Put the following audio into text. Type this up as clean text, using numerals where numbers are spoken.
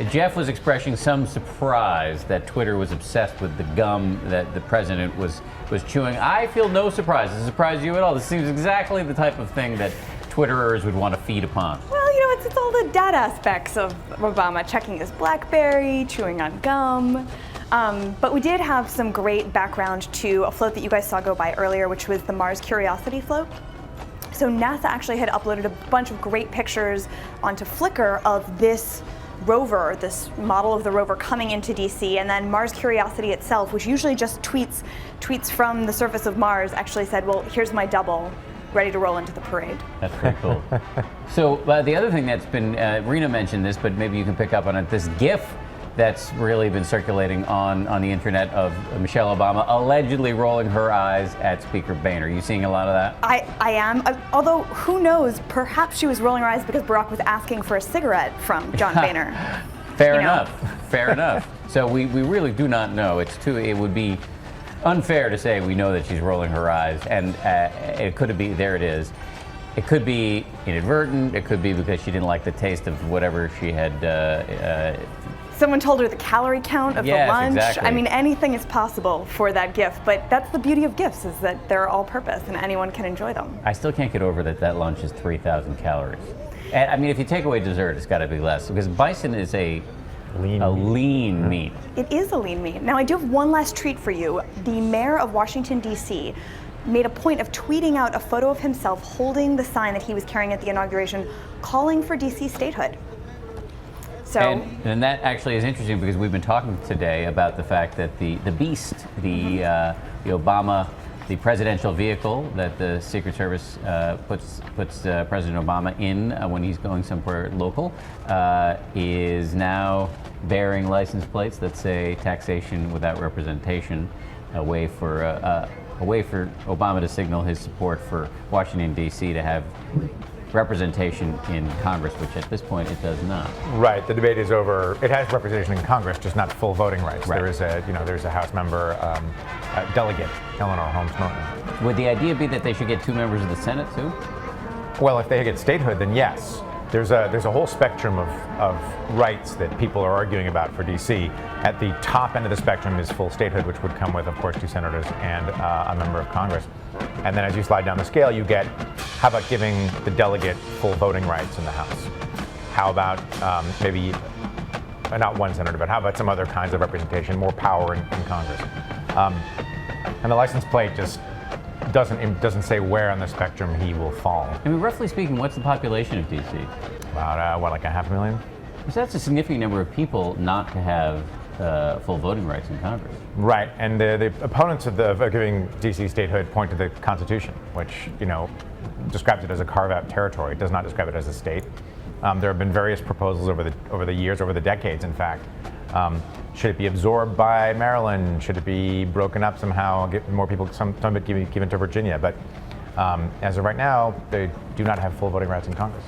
Jeff was expressing some surprise that Twitter was obsessed with the gum that the president was chewing. I feel no surprise. Does it surprise you at all? This seems exactly the type of thing that Twitterers would want to feed upon. Well, you know, it's all the data aspects of Obama, checking his BlackBerry, chewing on gum. But we did have some great background to a float that you guys saw go by earlier, which was the Mars Curiosity float. So NASA actually had uploaded a bunch of great pictures onto Flickr of this rover, this model of the rover coming into DC, and then Mars Curiosity itself, which usually just tweets from the surface of Mars, actually said, well, here's my double, ready to roll into the parade. That's pretty cool. So the other thing that's been, Rena mentioned this, but maybe you can pick up on it, this GIF that's really been circulating on the internet of Michelle Obama allegedly rolling her eyes at Speaker Boehner. Are you seeing a lot of that? I am, although who knows, perhaps she was rolling her eyes because Barack was asking for a cigarette from John Boehner. Fair enough. So we really do not know. It would be unfair to say we know that she's rolling her eyes, and it could be, there it is. It could be inadvertent. It could be because she didn't like the taste of whatever she had. Someone told her the calorie count of the lunch. Exactly. I mean, anything is possible for that gift, but that's the beauty of gifts, is that they're all purpose and anyone can enjoy them. I still can't get over that lunch is 3,000 calories. And I mean, if you take away dessert, it's got to be less, because bison is a lean meat. It is a lean meat. Now, I do have one last treat for you. The mayor of Washington, D.C. made a point of tweeting out a photo of himself holding the sign that he was carrying at the inauguration, calling for D.C. statehood. So, and that actually is interesting, because we've been talking today about the fact that the beast, the Obama, the presidential vehicle that the Secret Service puts President Obama in when he's going somewhere local, is now bearing license plates that say "taxation without representation," a way for Obama to signal his support for Washington, D.C. to have representation in Congress, which at this point it does not. Right. The debate is over. It has representation in Congress, just not full voting rights. Right. There's a House member, delegate, Eleanor Holmes Norton. Would the idea be that they should get 2 members of the Senate too? Well, if they get statehood, then yes. There's a whole spectrum of rights that people are arguing about for D.C. At the top end of the spectrum is full statehood, which would come with, of course, 2 senators and a member of Congress. And then as you slide down the scale, you get, how about giving the delegate full voting rights in the House? How about maybe, not 1 senator, but how about some other kinds of representation, more power in Congress? And the license plate just doesn't say where on the spectrum he will fall. I mean, roughly speaking, what's the population of D.C.? About, like 500,000? So that's a significant number of people not to have full voting rights in Congress. Right, and the opponents of giving D.C. statehood point to the Constitution, which, describes it as a carve-out territory. It does not describe it as a state. There have been various proposals over the years, over the decades, in fact. Should it be absorbed by Maryland? Should it be broken up somehow, get more people, some of it given to Virginia? But as of right now, they do not have full voting rights in Congress.